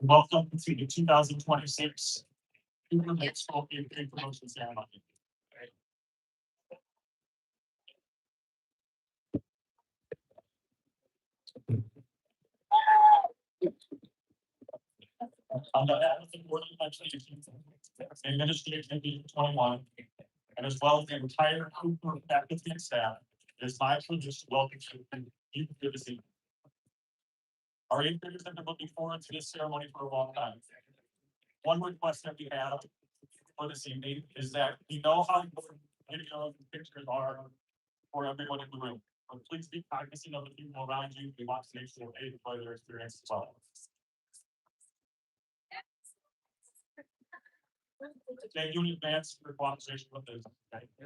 Welcome to the 2026 High School Big Promotion Ceremony. On behalf of the Board of Education, Administration 21, and as well as the entire group of faculty and staff, it is my privilege to welcome you to this evening. Our eighth graders have been looking forward to this ceremony for a long time. One request that we have for this evening is that we know how important video and pictures are for everyone in the room. But please be cognizant of the people around you. We want to make sure they enjoy their experience as well. Thank you in advance for your cooperation with this.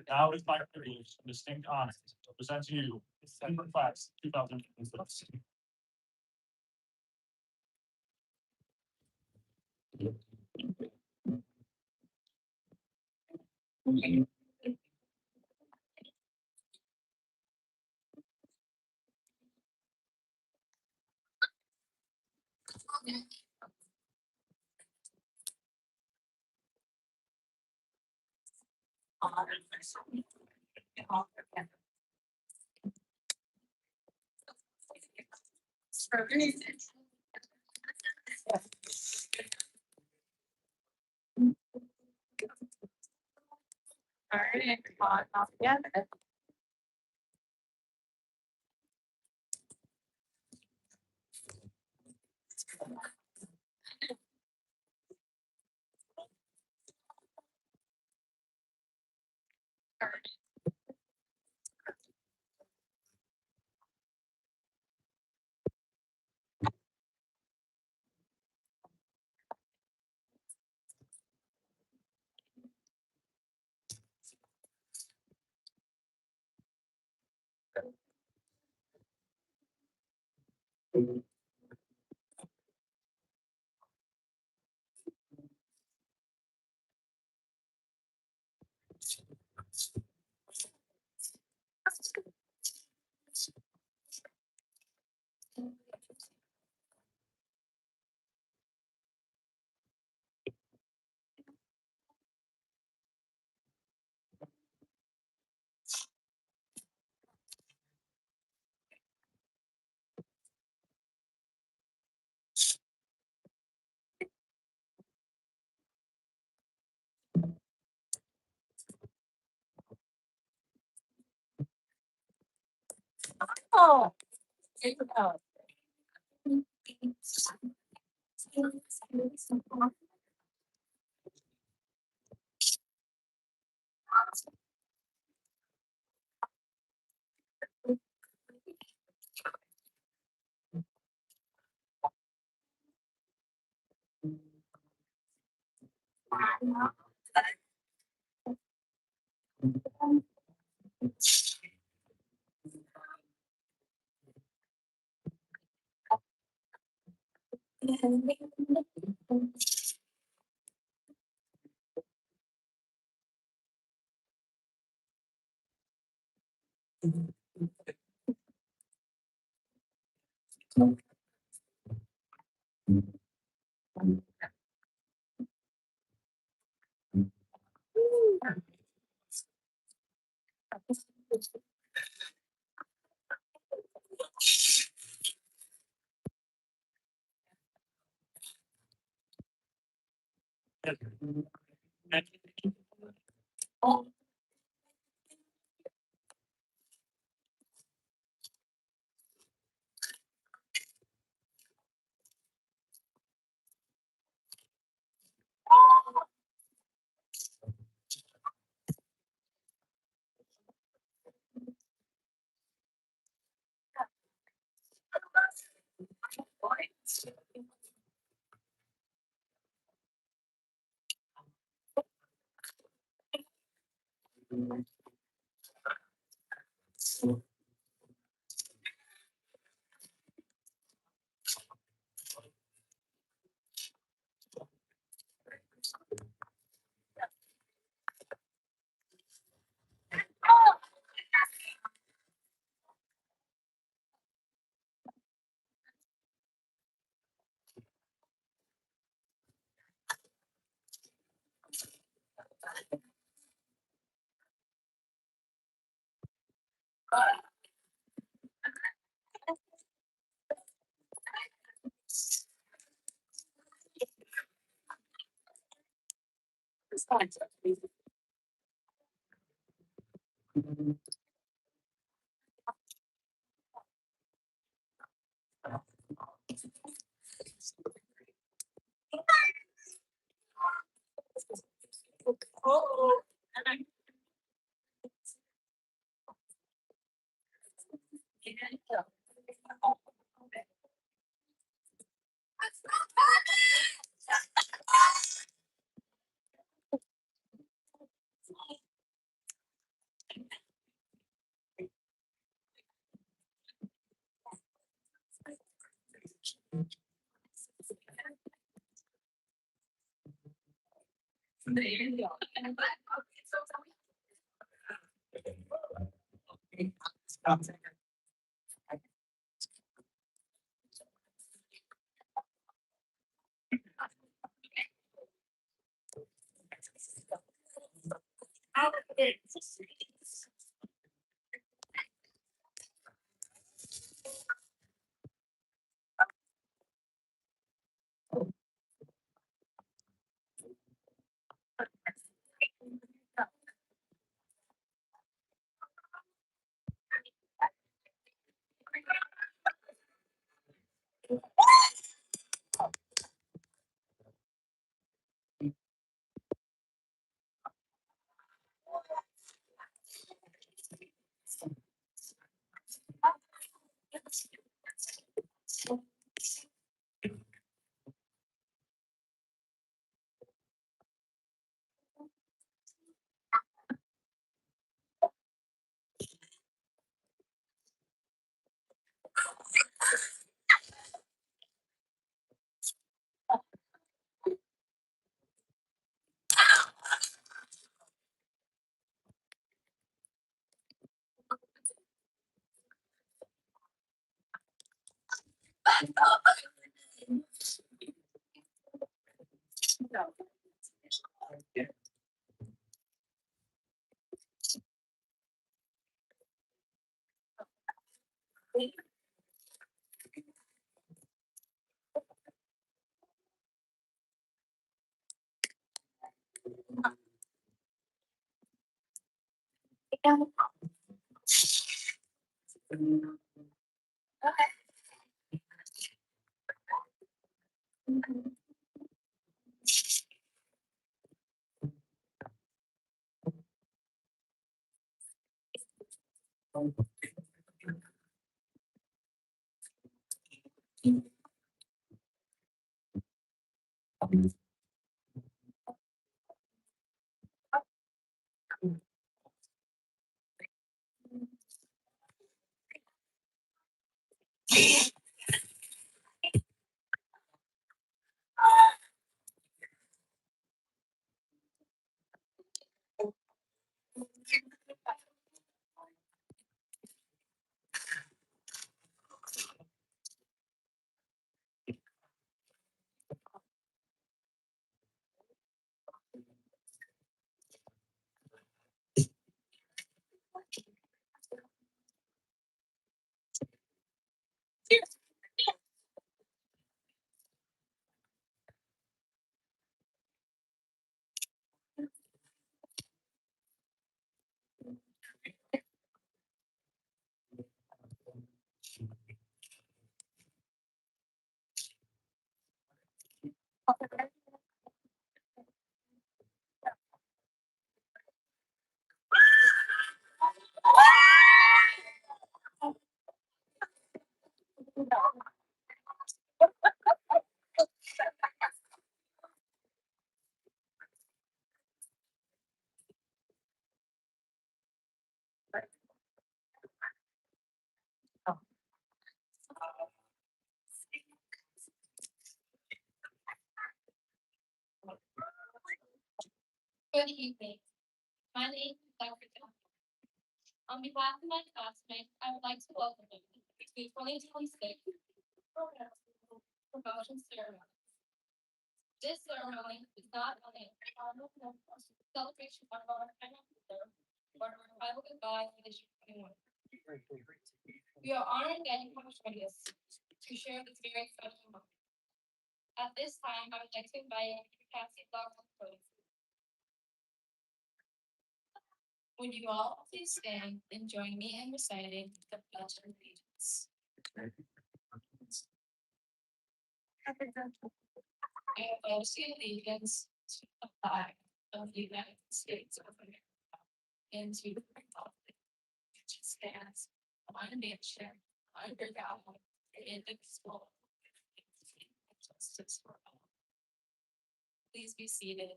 Now it's my privilege and distinct honor to present to you December class 2026. All right, come on, all together. Oh, here you go. Oh. Oh. Good evening. My name is Dr. John. On behalf of my classmates, I would like to welcome you to the 2026 promotion ceremony. This ceremony is not only a celebration of our final reserve, but a final goodbye for District 21. We are honored that you have joined us to share this very special moment. At this time, I would like to invite Cassie Blackwood. Would you all please stand and join me in reciting the Pledge of Allegiance? I pledge allegiance to the flag of the United States of America and to the republic which stands one nation under God, indivisible, with justice for all. Please be seated.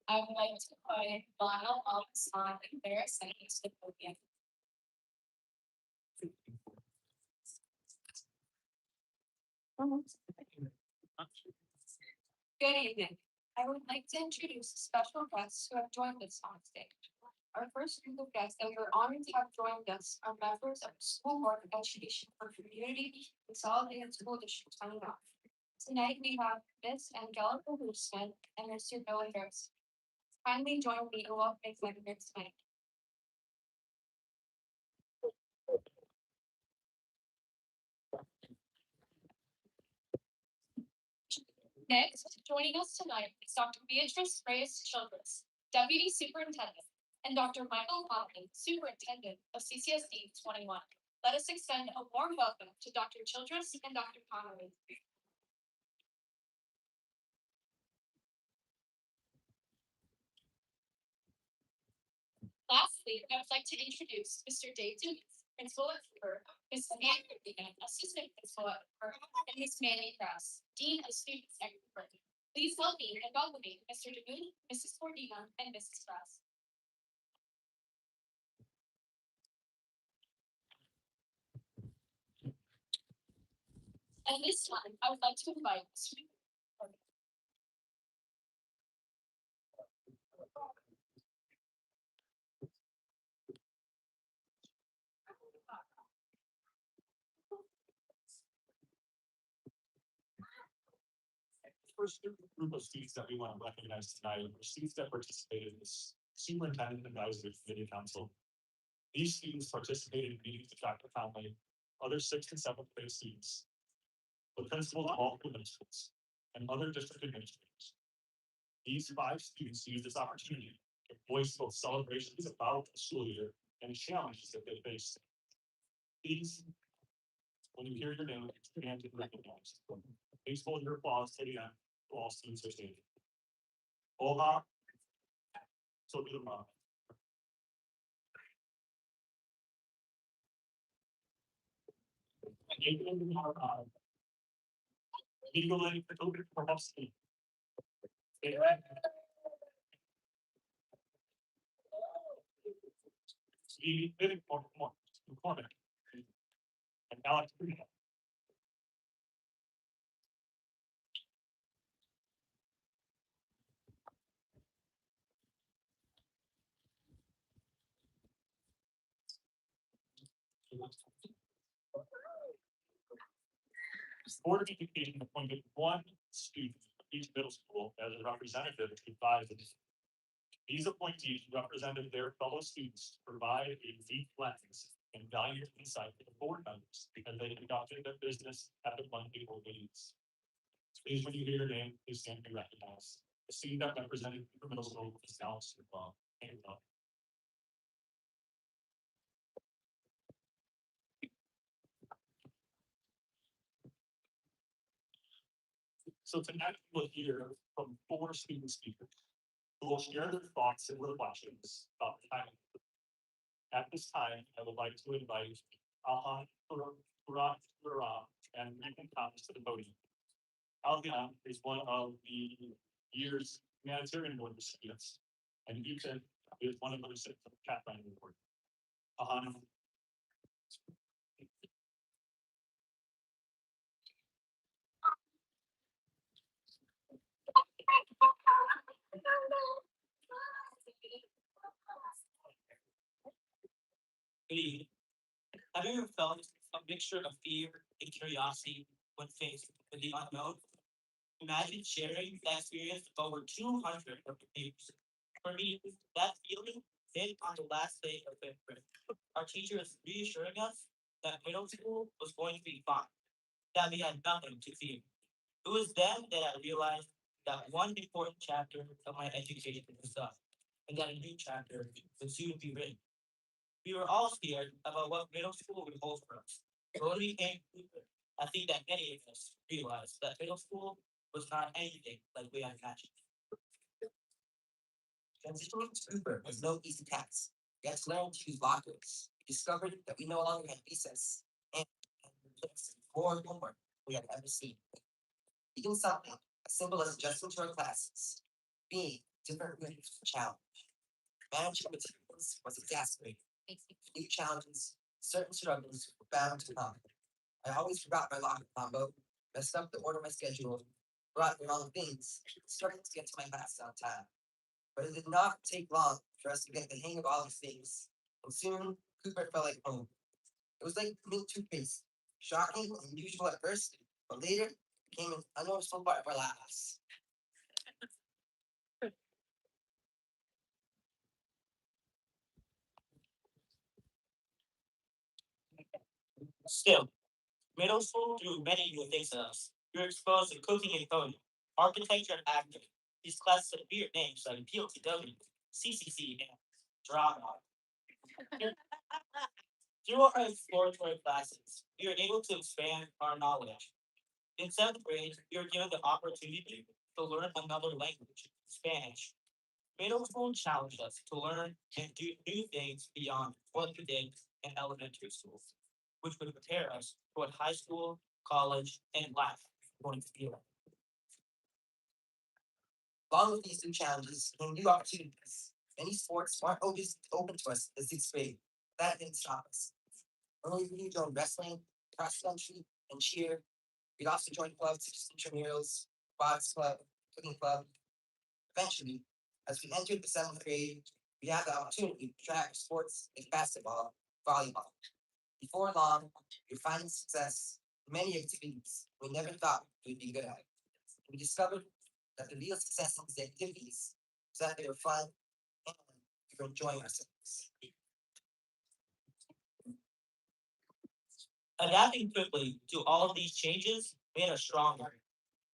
I would like to invite Lionel Alphonson and Claire Sentence to the podium. Good evening. I would like to introduce special guests who have joined us on stage. Our first group of guests that we're honored to have joined us are members of the School Board of Education for Community Consolidated School District 29. Tonight we have Ms. Angelica Houston and Mr. Billy Harris. Kindly join me in welcoming them here tonight. Next, joining us tonight is Dr. Beatrice Reyes Childress, Deputy Superintendent, and Dr. Michael Conley, Superintendent of CCSD 21. Let us extend a warm welcome to Dr. Childress and Dr. Conley. Lastly, I would like to introduce Mr. Dave Dukes, Principal at Cooper, Ms. Amanda Dean, Assistant Principal at Cooper, and Ms. Mandy Krause, Dean of Students at Cooper. Please help me and welcome Mr. DeMoon, Mrs. Cordina, and Mrs. Krause. And this time, I would like to invite Mr. First group of students that we want to recognize tonight are students that participated in this superintendent advisory committee council. These students participated in meetings with Dr. Conley, other 6th and 7th grade students, the principals of all middle schools, and other district administrators. These 5 students used this opportunity to voice both celebrations about the school year and challenges that they faced. Please, when you hear your name, stand and recognize. Please hold your applause to the end. All students are standing. Oha. So do the mom. Legally, the COVID perhaps. Stevie, more. And Alex. Board of Education appointed 1 student of each middle school as a representative to advise the district. These appointees represented their fellow students to provide a unique lens and valuable insight to the board members because they conducted their business at the monthly board meetings. Please, when you hear your name, please stand and be recognized. The student that represented the middle school is Alex. So tonight we'll hear from 4 student speakers who will share their thoughts and reflections about the time. At this time, I would like to invite Alhan and Ethan Thomas to the podium. Alhan is one of the year's humanitarian award recipients, and Ethan is one of the recipients of the Pathfinder Award. Alhan. Have you ever felt a mixture of fear and curiosity when faced with the unknown? Imagine sharing that experience with over 200 of your peers. For me, that feeling hit on the last day of fifth grade. Our teacher was reassuring us that middle school was going to be fine, that we had nothing to fear. It was then that I realized that one important chapter of my education was done, and that a new chapter would soon be written. We were all scared about what middle school would hold for us. But when we came to it, I think that many of us realized that middle school was not anything like we had imagined. Transitioning to Cooper was no easy task. We had to learn to use lockers. We discovered that we no longer had recess and replaced more homework we had ever seen. Even something as simple as adjusting to our classes, being different rooms was a challenge. Managing materials was exasperating. New challenges, certain struggles were bound to come. I always forgot my locker combo, messed up the order of my schedule, brought the wrong things, starting to get to my class on time. But it did not take long for us to get the hang of all these things, and soon Cooper felt like home. It was like mint toothpaste, shocking and unusual at first, but later became an unnoticeable part of our lives. Still, middle school threw many new things at us. We were exposed to cooking and coding, architecture and acting. These classes had weird names like PLTW, CCC, and drama. Through our exploratory classes, we were able to expand our knowledge. In seventh grade, we were given the opportunity to learn another language, Spanish. Middle school challenged us to learn and do new things beyond what we did in elementary school, which would prepare us for what high school, college, and life were going to be like. Along with these new challenges came new opportunities. Many sports weren't always open to us in sixth grade. That didn't stop us. Early we joined wrestling, cross country, and cheer. We'd also joined clubs such as intramurals, box club, cooking club. Eventually, as we entered the seventh grade, we had the opportunity to try out sports like basketball, volleyball. Before long, we were finding success in many activities we never thought we'd be good at. We discovered that the real success in these activities was that they were fun and we were enjoying ourselves. Adapting quickly to all of these changes made us stronger.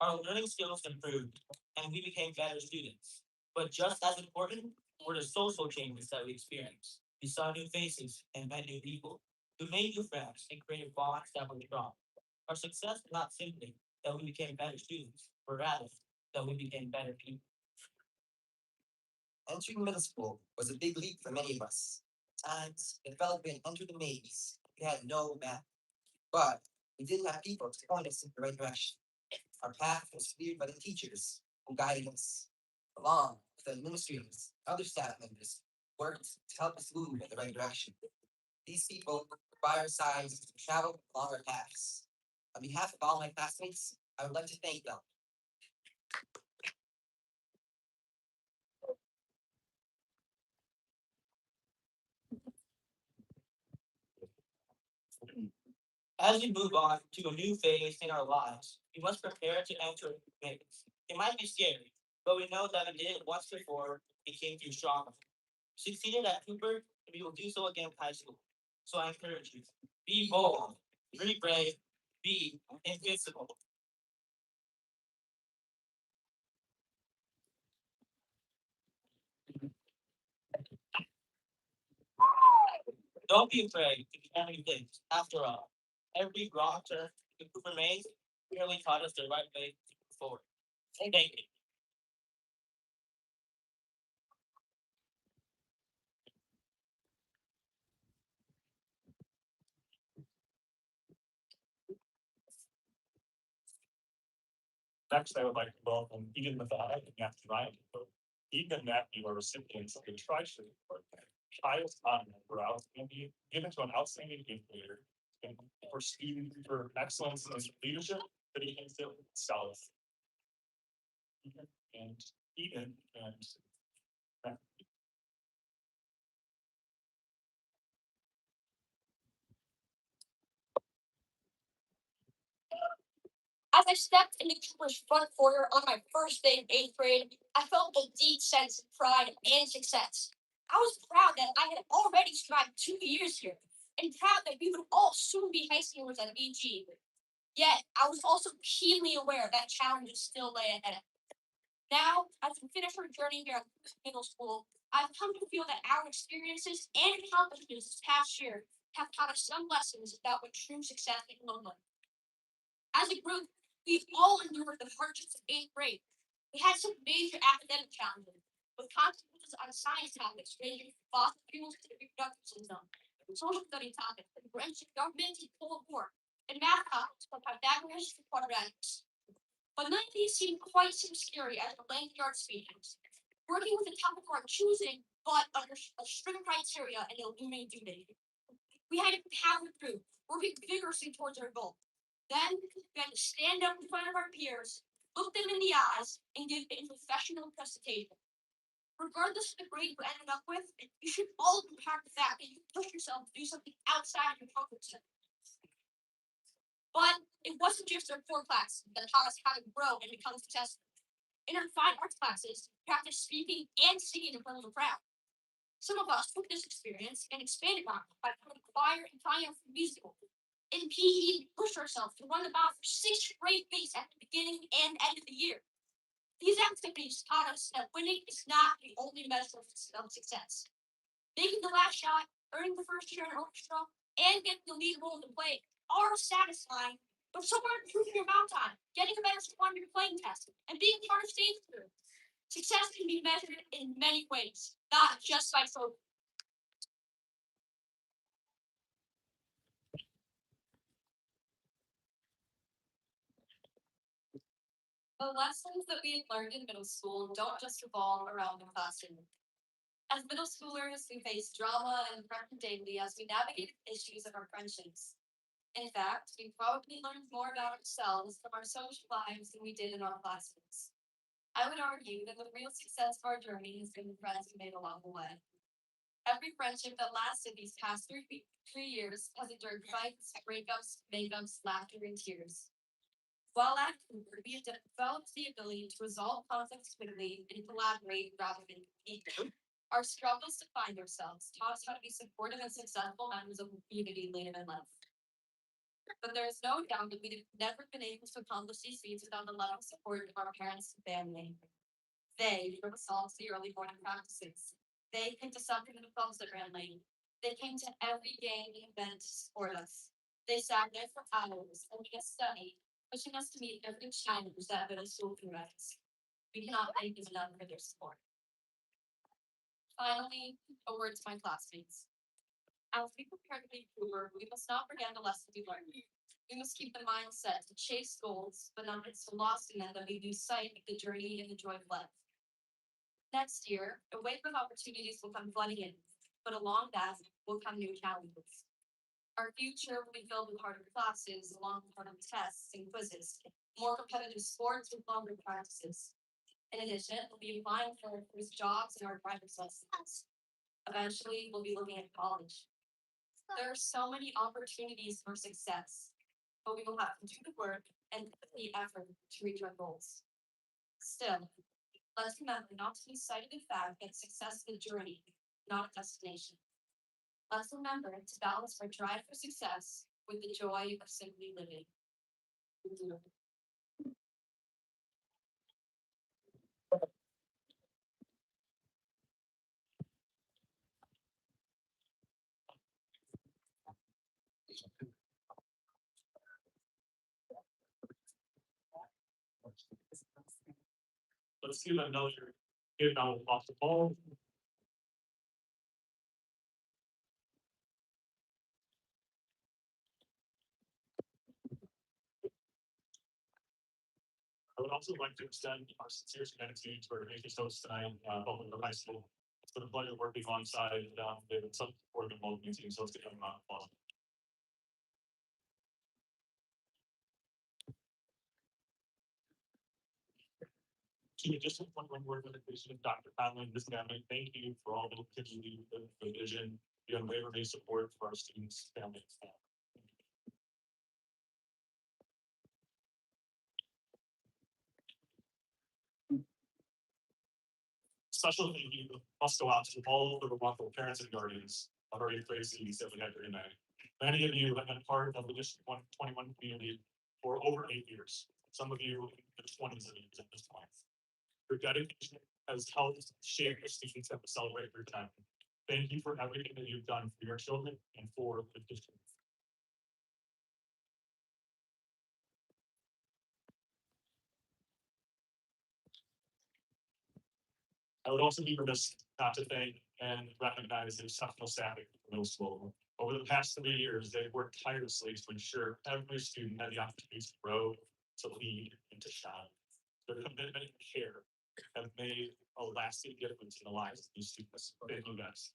Our learning skills improved, and we became better students. But just as important were the social changes that we experienced. We saw new faces and met new people. We made new friends and created bonds that were strong. Our success was not simply that we became better students, but rather that we became better people. Entering middle school was a big leap for many of us. At times, it felt like we had entered a maze. We had no map, but we did have people to point us in the right direction. Our path was cleared by the teachers who guided us, along with the administrators, other staff members, who worked to help us move in the right direction. These people were by our sides as we traveled along our paths. On behalf of all my classmates, I would like to thank them. As we move on to a new phase in our lives, we must prepare to enter a new phase. It might be scary, but we know that we did it once before and came through stronger. Succeeded at Cooper, and we will do so again in high school. So I encourage you, be bold, be brave, be invincible. Don't be afraid to try new things. After all, every wrong turn the Cooper made really taught us the right way to move forward. Thank you. Next, I would like to welcome Ian Mathai and Matthew Ryan. Ian and Matthew are recipients of the Tri-Shirt Award, highest honor and be given to an outstanding educator and for excellence in leadership, but he can still excel. And Ian and Matthew. As I stepped into Cooper's front foyer on my first day in eighth grade, I felt a deep sense of pride and success. I was proud that I had already survived 2 years here, and proud that we would all soon be high schoolers at BG. Yet, I was also keenly aware that challenges still lay ahead. Now, as we finish our journey here at middle school, I've come to feel that our experiences and accomplishments this past year have taught us some lessons about what true success can look like. As a group, we've all endured the hardships of eighth grade. We had some major academic challenges, with consequences on science topics ranging from fossil fuels to the reproductive system, social study topics from French government and Cold War, and math topics from Pythagoras to quadratics. But none of these seem quite so scary as the length yard speeches. Working with a topic for our choosing, but under a strict criteria and a looming due date. We had to power through, working vigorously towards our goal. Then we had to stand up in front of our peers, look them in the eyes, and give a professional presentation. Regardless of the grade you ended up with, you should all be proud of the fact that you pushed yourself to do something outside of your comfort zone. But it wasn't just our core class that taught us how to grow and become successful. In our fine arts classes, we practiced speaking and singing in front of a crowd. Some of us took this experience and expanded on it by putting choir and trying out for musical. In PE, we pushed ourselves to run the mile for 6 straight weeks at the beginning and end of the year. These activities taught us that winning is not the only measure of success. Making the last shot, earning the first chair in orchestra, and getting the lead role in the play are satisfying, but so are improving your mount time, getting a better score on your playing test, and being part of stage crew. Success can be measured in many ways, not just by trophies. The lessons that we learned in middle school don't just revolve around the classroom. As middle schoolers, we face drama and pressure daily as we navigate issues of our friendships. In fact, we probably learned more about ourselves from our social lives than we did in our classrooms. I would argue that the real success of our journey has been the friends we made along the way. Every friendship that lasted these past 3 years has endured fights, breakups, makeups, laughter, and tears. While at Cooper, we have developed the ability to resolve conflicts quickly and collaborate rather than compete. Our struggles to find ourselves taught us how to be supportive and successful members of the community later in life. But there is no doubt that we'd have never been able to accomplish these feats without the love and support of our parents and family. They drove us all to the early morning practices. They came to something in the clubs that ran late. They came to every game and event to support us. They sat there for hours, helping us study, pushing us to meet every challenge that middle school threw at us. We cannot thank them enough for their support. Finally, a word to my classmates. As we prepare to be Cooper, we must not forget the lessons we learned. We must keep the mindset to chase goals, but not get so lost in them that we lose sight of the journey and the joy of life. Next year, a wave of opportunities will come flooding in, but along that will come new challenges. Our future will be filled with harder classes, along with harder tests and quizzes, more competitive sports with longer practices. In addition, we'll be applying for our first jobs in our driver's license. Eventually, we'll be looking at college. There are so many opportunities for success, but we will have to do the work and put the effort to reach our goals. Still, let's remember not to lose sight of the fact that success is a journey, not a destination. Let's remember to balance our drive for success with the joy of simply living. Let's see them know you're getting out off the ball. I would also like to extend our sincere gratitude to our gracious hosts tonight, both in the high school. It's been a pleasure working alongside they've been so supportive of both teams, so it's getting applause. To just one word of dedication, Dr. Conlon, this family, thank you for all the kids you do, the vision, the unwavering support for our students, families. special thank you must go out to all of the wonderful parents and guardians of our eighth grade students that we had during that. Many of you have been part of the District 121 community for over 8 years. Some of you in the 20s of years at this point. Your dedication has helped shape the students that we celebrate your time. Thank you for everything that you've done for your children and for the district. I would also be remiss not to thank and recognize the exceptional staff at the middle school. Over the past 3 years, they've worked tirelessly to ensure every student had the opportunity to grow, to lead, and to shine. Their commitment and care have made a lasting difference in the lives of these students. Thank you guys.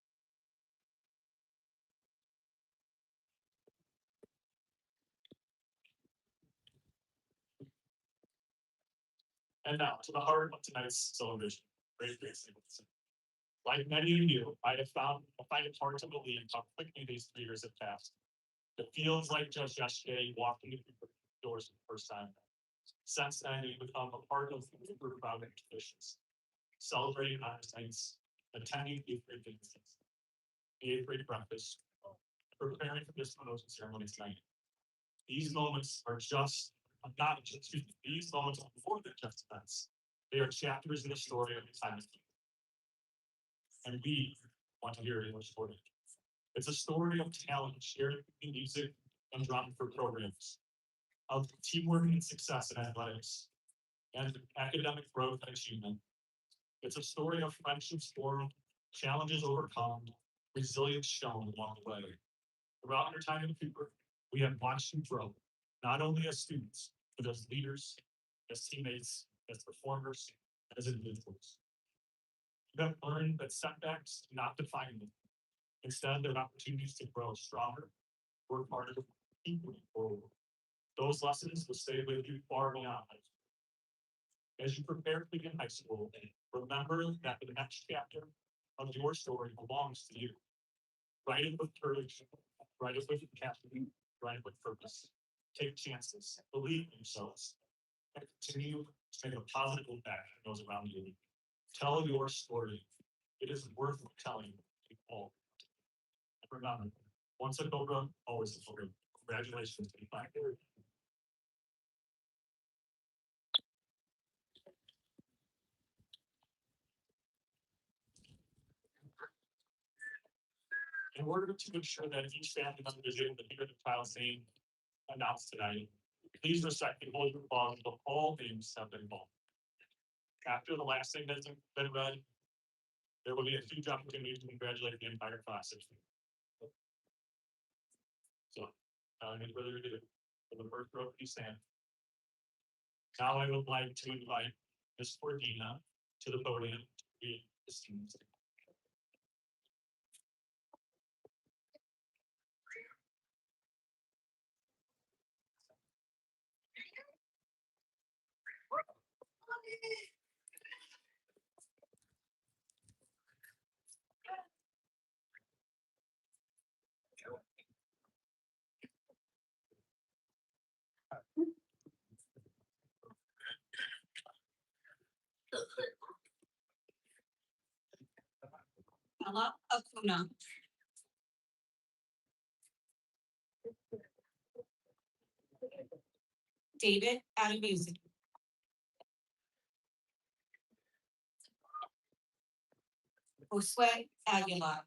And now to the heart of tonight's celebration. Great, great singles. Like many of you, I find it hard to believe how quickly these 3 years have passed. It feels like just yesterday walking through the doors for the first time. Since then, you've become a part of super proud traditions, celebrating honors nights, attending the eighth grade dances, the eighth grade breakfast, preparing for this promotion ceremony tonight. These moments are just not just excuse me, these moments are more than just events. They are chapters in the story of the time. And we want to hear your story. It's a story of talent shared in music and drama for programs, of teamwork and success in athletics, and academic growth and achievement. It's a story of friendships formed, challenges overcome, resilience shown along the way. Throughout your time in Cooper, we have watched you grow, not only as students, but as leaders, as teammates, as performers, as individuals. You have learned that setbacks do not define you. Instead, they're opportunities to grow stronger, work harder, keep moving forward. Those lessons will stay with you far beyond high school. As you prepare to begin high school, remember that the next chapter of your story belongs to you. Write it with courage, write it with passion, write it with purpose. Take chances, believe in yourselves, and continue to make a positive impact on those around you. Tell your story. It is worth telling to all. And remember, once a Cobra, always a Cobra. Congratulations to you. In order to ensure that each family member is able to hear the child's name announced tonight, please respect the hold applause of all names have been called. After the last name has been read, there will be a huge opportunity to congratulate the entire class. So, any further ado, for the first row, please stand. Now I would like to invite Ms. Cordina to the podium to read the students. Ella Acuna. David Adamuzzi. Josue Aguilar.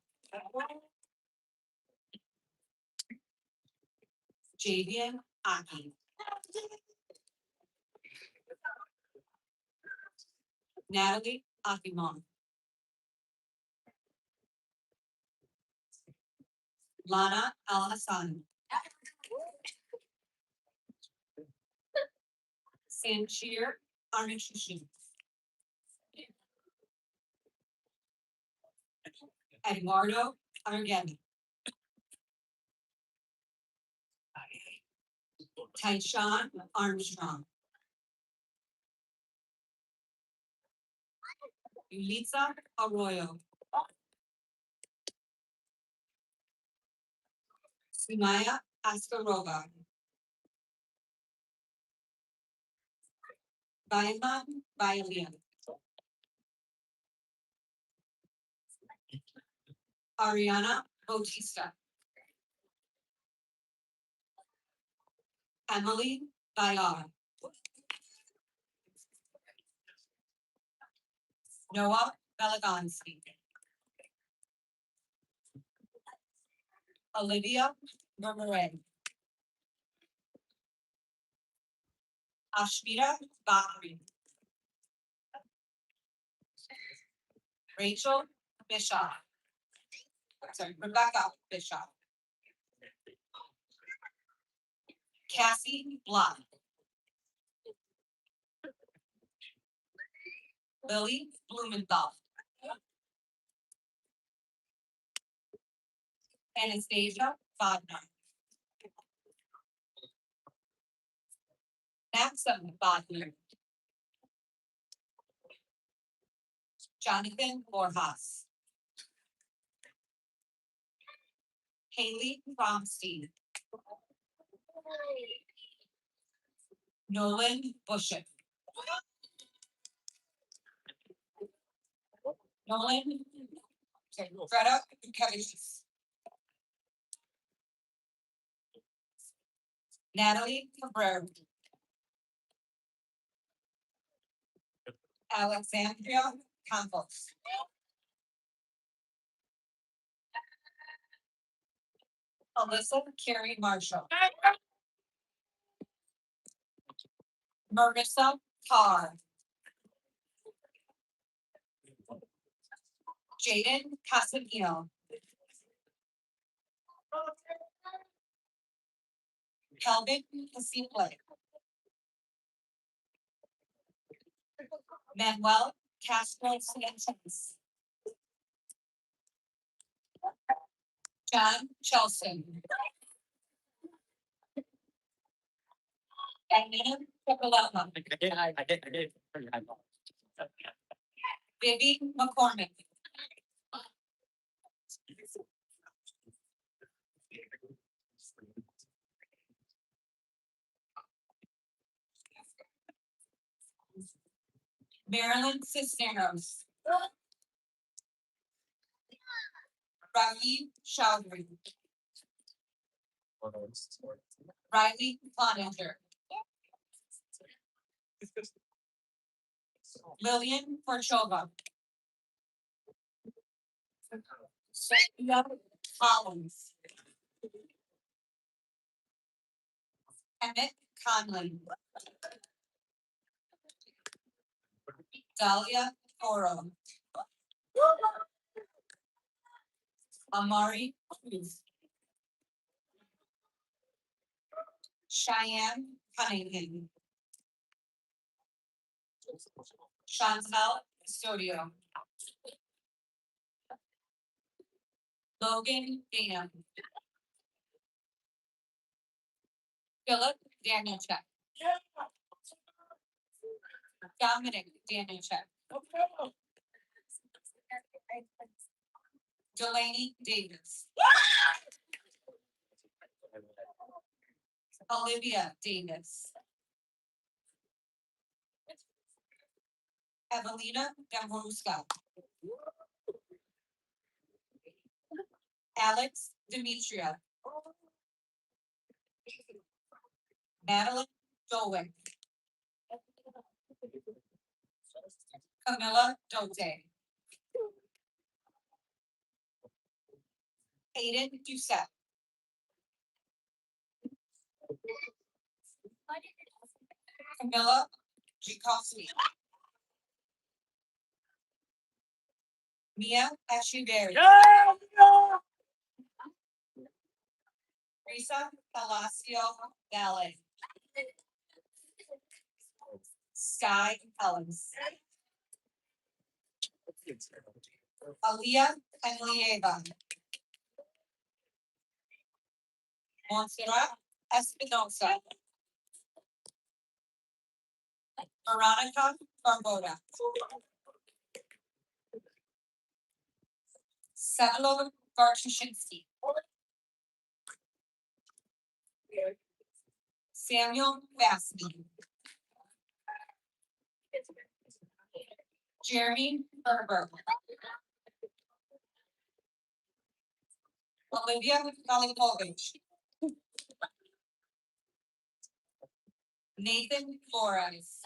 Javian Aki. Natalie Akimon. Lana Al Hassan. Sanchir Arnishishin. Eduardo Argemi. Tyshawn Armstrong. Yulitza Arroyo. Sumaya Askarova. Baima Bailia. Ariana Bautista. Emily Villar. Noah Belagonski. Olivia Murmuray. Ashmita Bakri. Rachel Bishop. Sorry, Rebecca Bishop. Cassie Block. Lily Blumenthal. Anastasia Bodnar. Maxim Bodnar. Jonathan Borjas. Haley Bromstein. Nolan Bushett. Nolan. Sorry, Greta Dukevicius. Natalie Cabrera. Alexandria Campos. Alyssa Carey Marshall. Marissa Carr. Jaden Casamino. Kelvin Casimple. Manuel Castro Sanchez. John Chelsea. Diana Pipalama. I did. Vivi McCormick. Marilyn Cisneros. Ravi Chowdhury. Riley Cloninger. Lillian Forchova. Sophia Collins. Emmett Conley. Dahlia Toro. Amari Cruz. Cheyenne Cunningham. Chantal Custodio. Logan Dana. Philip Danielchuk. Dominic Danielchuk. Delaney Davis. Olivia Davis. Evelina Gamboruska. Alex Demetria. Madeline Dolwick. Camilla Dote. Hayden Doucette. Camilla Tchaikovsky. Mia Echeverry. Risa Palacio Valle. Sky Ellens. Aaliyah Enlieva. Montserrat Espinosa. Veronica Barboda. Savilo Bartushinsky. Samuel Vassy. Jeremy Herbert. Olivia Malinkovich. Nathan Flores.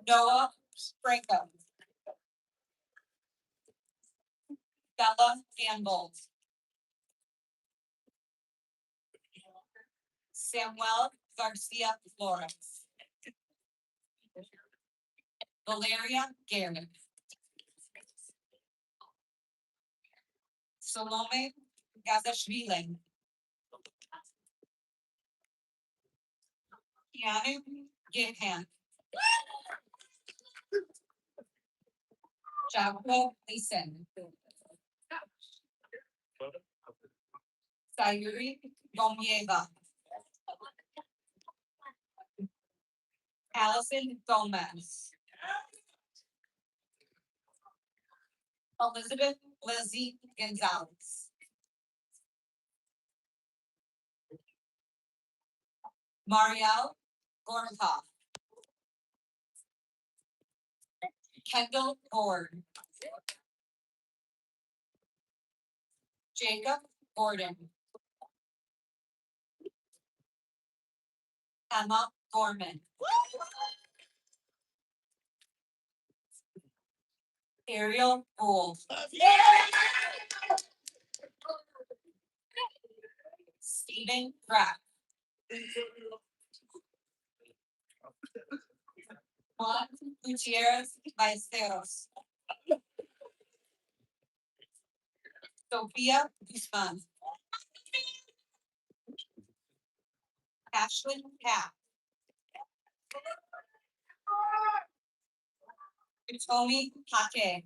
Noah Franco. Bella Gamble. Samuel Garcia Flores. Valeria Garrett. Salome Gazashvili. Keanu Gibhan. Jacopo Leeson. Sayuri Gomieva. Allison Gomez. Elizabeth Lizzie Gonzalez. Marielle Gornkopf. Kendall Gord. Jacob Gordon. Emma Gorman. Ariel Gould. Stephen Graff. Juan Gutierrez Ballesteros. Sophia Guzman. Ashlyn Cap. Tommy Pate.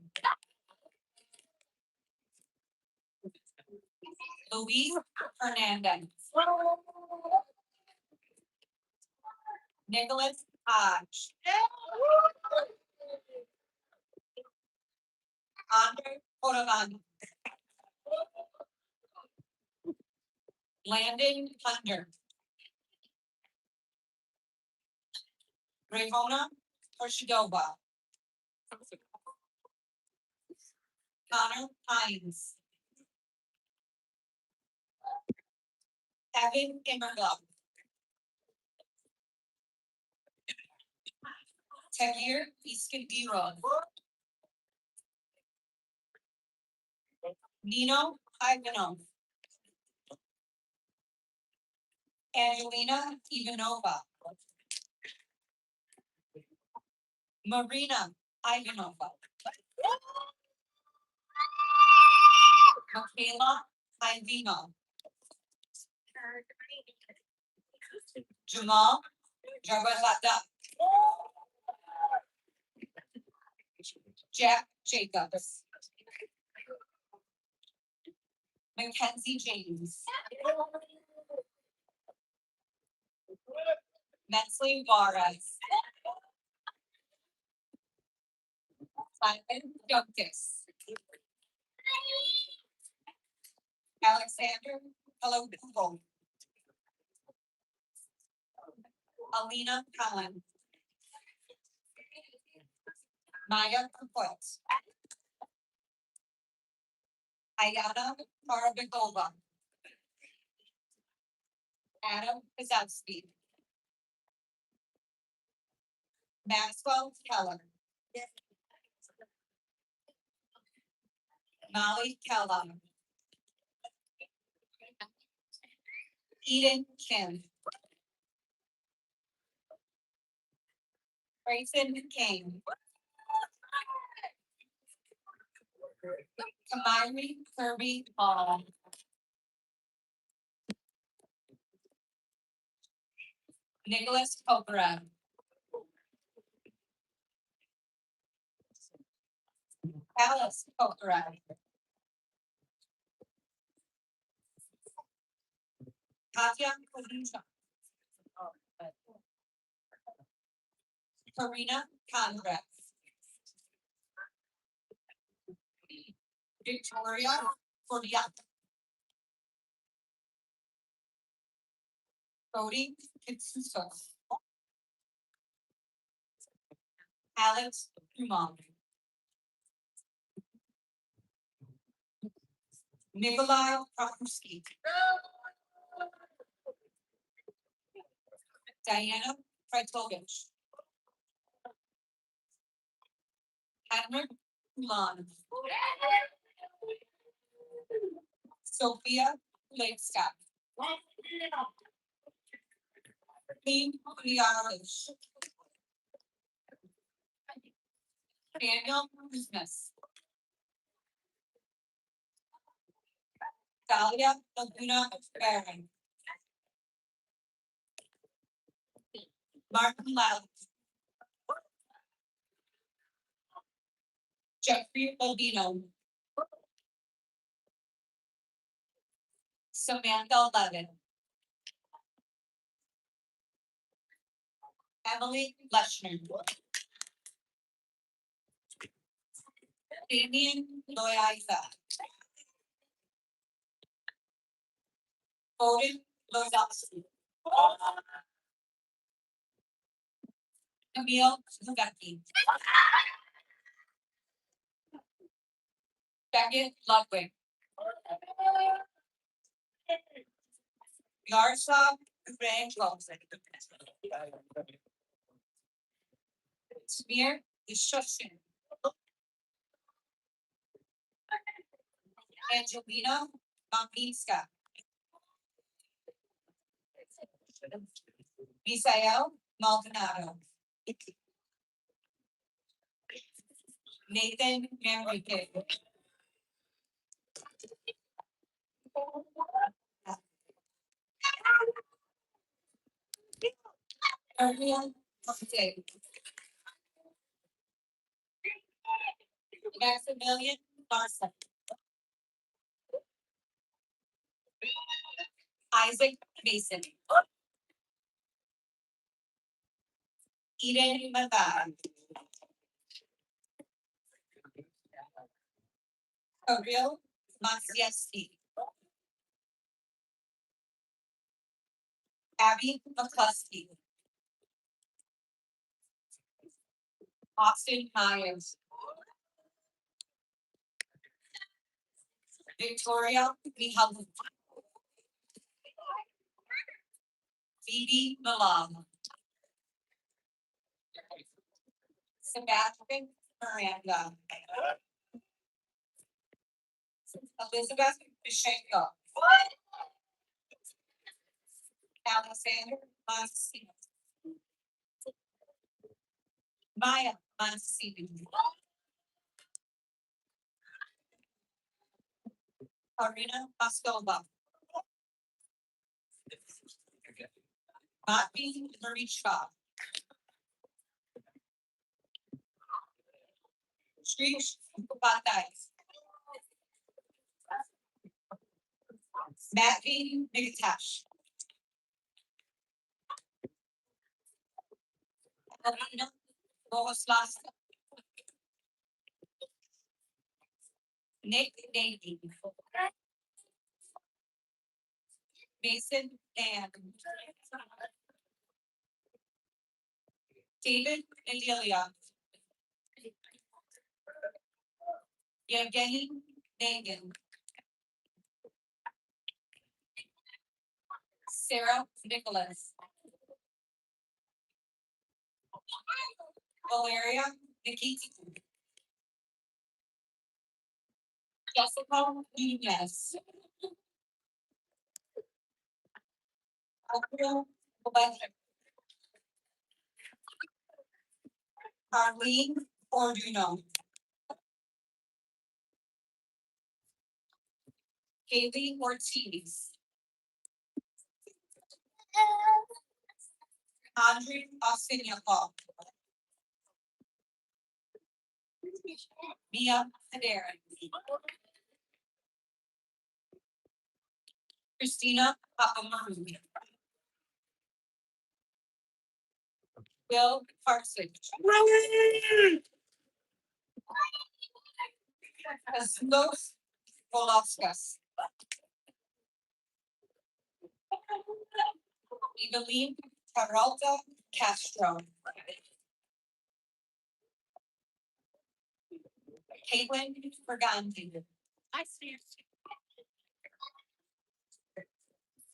Luis Hernandez. Nicholas Hodge. Andre Cordovano. Landon Thunder. Rayvona Pershidova. Connor Hines. Evan Immerglove. Tagir Iskandiro. Nino Ivanov. Angelina Ivanova. Marina Ivanova. Michaela Ivino. Jamal Jabalata. Jack Jacobs. Mackenzie James. Metzley Juarez. Simon Dunkus. Alexander Kalokubo. Alina Cullen. Maya Kaput. Ayana Parabikova. Adam Kozowski. Maxwell Keller. Molly Kellogg. Eden Kim. Grayson King. Kamari Kirby Hall. Nicholas Popera. Alice Popera. Katya Kolinchuk. Karina Conrad. Victoria Fordiak. Cody Kitsuso. Alex Dumont. Nikolai Krokusky. Diana Fraitovich. Henrik Kulan. Sophia Levska. Dean Kulianovich. Daniel Christmas. Dahlia Laguna Baron. Martin Loud. Jeffrey Baldino. Samantha Levin. Emily Leshner. Damien Loaiza. Odin Lozowski. Emil Lubecki. Beckett Ludwig. Yaroslav Rangel. Smear Ishushin. Angelina Maminska. Misael Maldonado. Nathan Manrique. Ariel Monte. Maximilian Larson. Isaac Mason. Eden Mathad. Ariel Maciejewski. Abby McCluskey. Austin Myers. Victoria Mihalov. Phoebe Milan. Sebastian Miranda. Elizabeth Bishenko. Alexander Monsignor. Maya Monsignor. Karina Moskova. Matthew Marichka. Shrish Upadhyay. Matthew Nikitash. Alina Bogoslawska. Nick Navy. Mason and David and Ilya. Yevgeny Nagin. Sarah Nicholas. Valeria Nikiti. Jessica Nunez. Alfredo Electric. Arlene Orduno. Haley Ortiz. Andre Ossinyakov. Mia Federer. Christina Papamaru. Will Parsons. Los Volovskas. Evelyn Peralta Castro. Caitlin Berganti.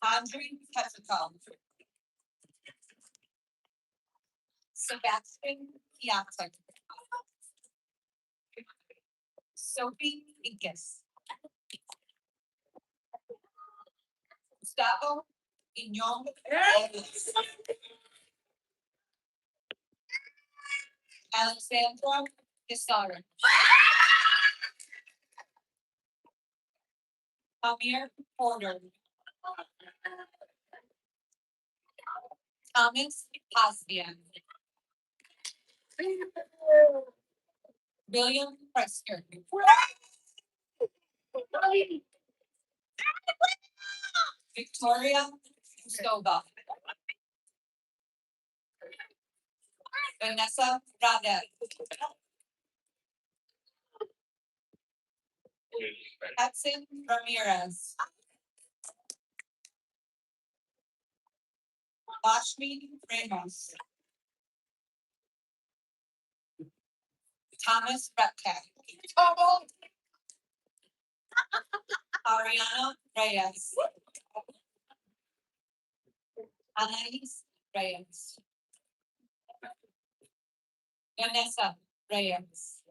Andre Petrichel. Sebastian Piatek. Sophie Incas. Gustavo Iñón. Alexandra Isara. Amir Porter. Thomas Osbian. William Presker. Victoria Stova. Vanessa Radet. Hudson Ramirez. Lashmi Ramos. Thomas Repka. Ariana Reyes. Anais Reyes. Vanessa Reyes.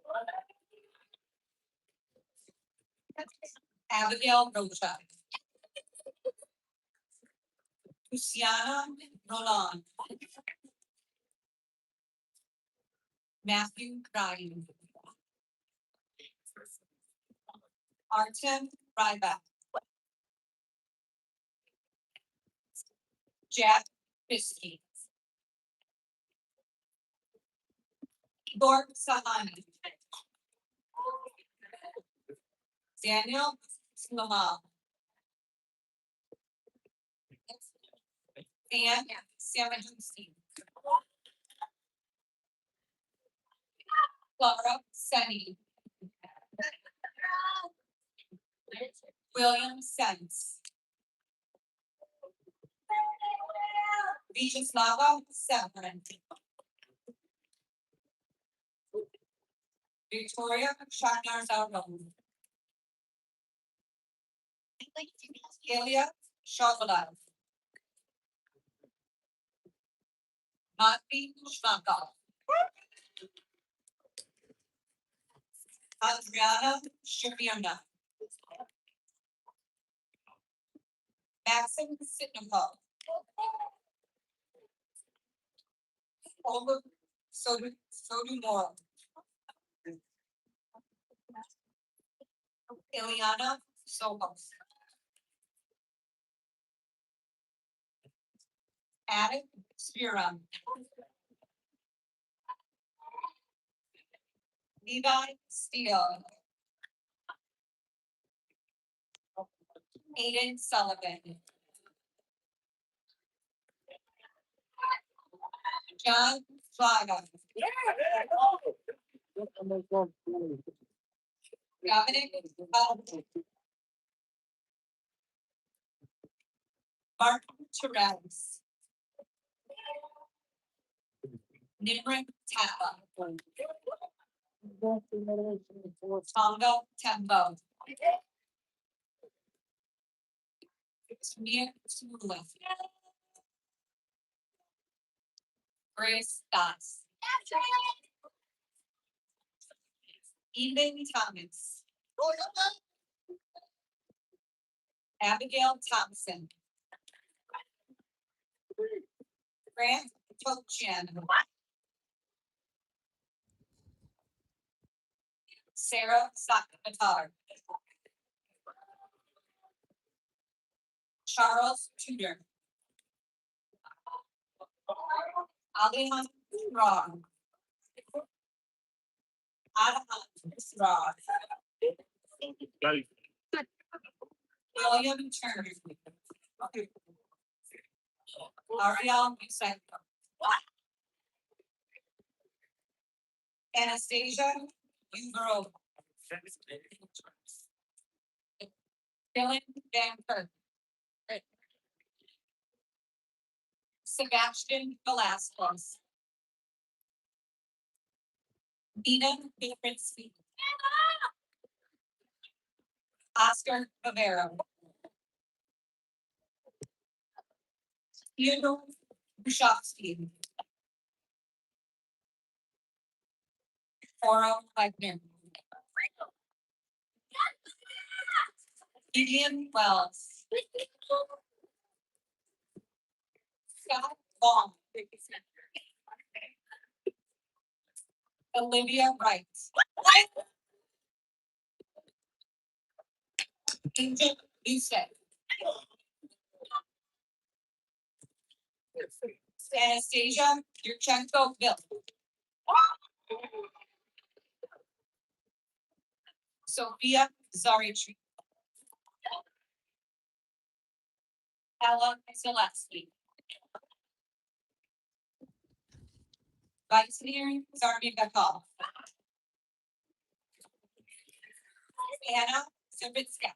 Abigail Rocha. Luciana Roland. Matthew Ryan. Artem Ryback. Jack Fiskey. Igor Sahani. Daniel Slamal. Dan Samajinski. Laura Sunny. William Sense. Vyacheslava Severin. Victoria Shagnar-Zaron. Ilya Shokolov. Matvey Shmakov. Adriana Shapirna. Maxim Sitnikov. Olga Sodumoro. Ilyana Sohos. Attic Spiron. Levi Steele. Aiden Sullivan. John Flagg. Dominic Alton. Mark Therese. Nimrit Tappa. Tonga Tembo. Samir Smulif. Grace Dotz. Ethan Thomas. Abigail Thompson. Grant Tochan. Sarah Sakamatar. Charles Tudor. Alihan Rod. Adahan Rod. William Turner. Ariel Musenko. Anastasia Ugrova. Dylan Van Kirk. Sebastian Velasquez. Nina Difference. Oscar Rivero. Theodore Bushofsky. Cora Wagner. Vivian Wells. Scott Long. Olivia Wright. Angel Lucet. Anastasia Yurchenko Bill. Sophia Zarichi. Ella Zaleski. Vice-Mayor Zarmi Bekal. Anna Zibitska.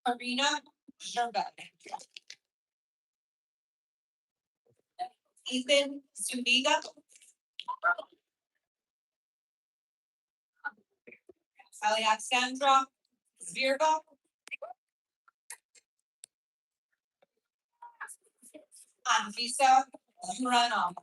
Arena Sherba. Ethan Zuniga. Alexandra Zvirba. Anvisa Uranov.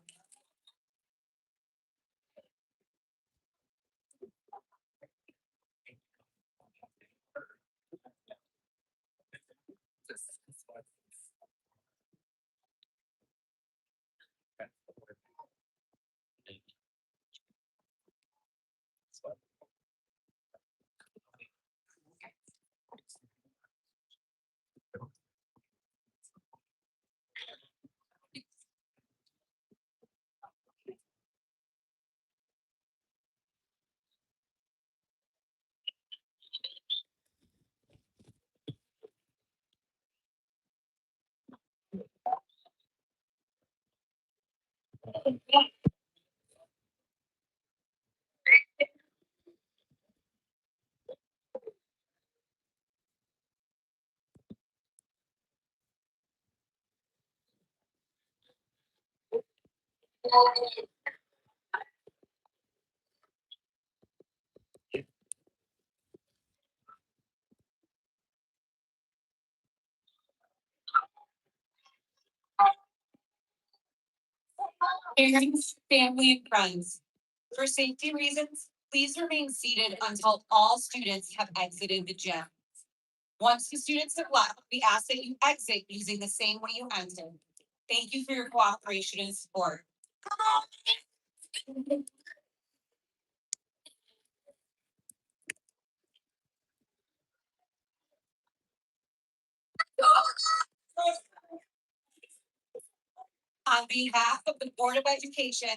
Parents, family, and friends. For safety reasons, please remain seated until all students have exited the gym. Once the students have left, we ask that you exit using the same way you entered. Thank you for your cooperation and support. On behalf of the Board of Education,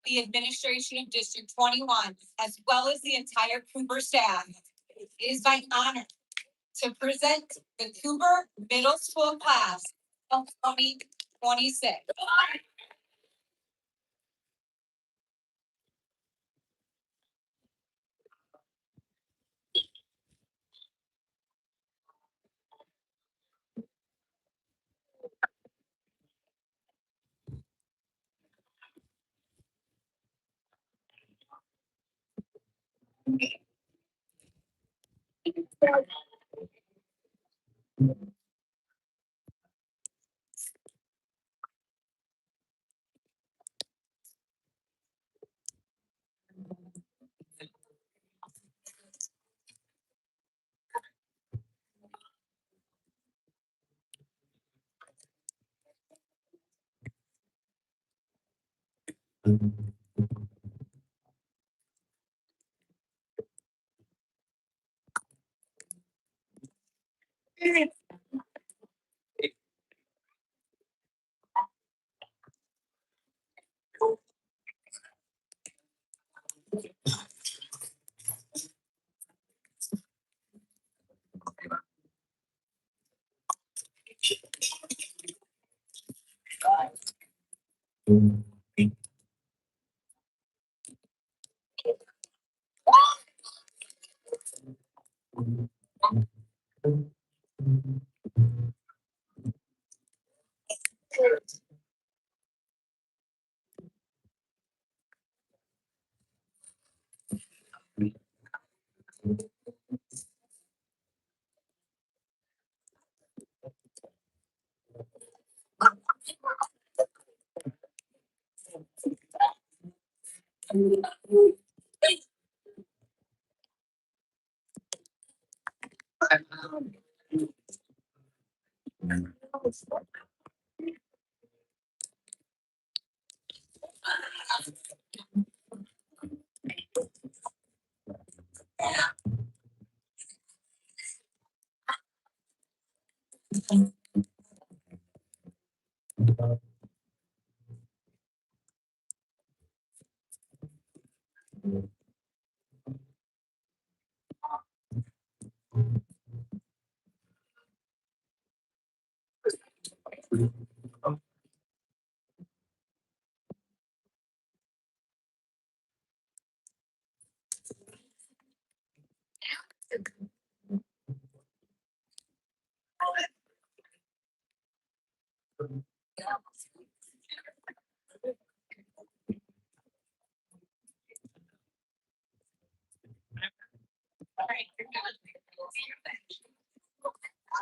the administration of District 21, as well as the entire Cooper staff, it is my honor to present the Cooper Middle School class of 2026.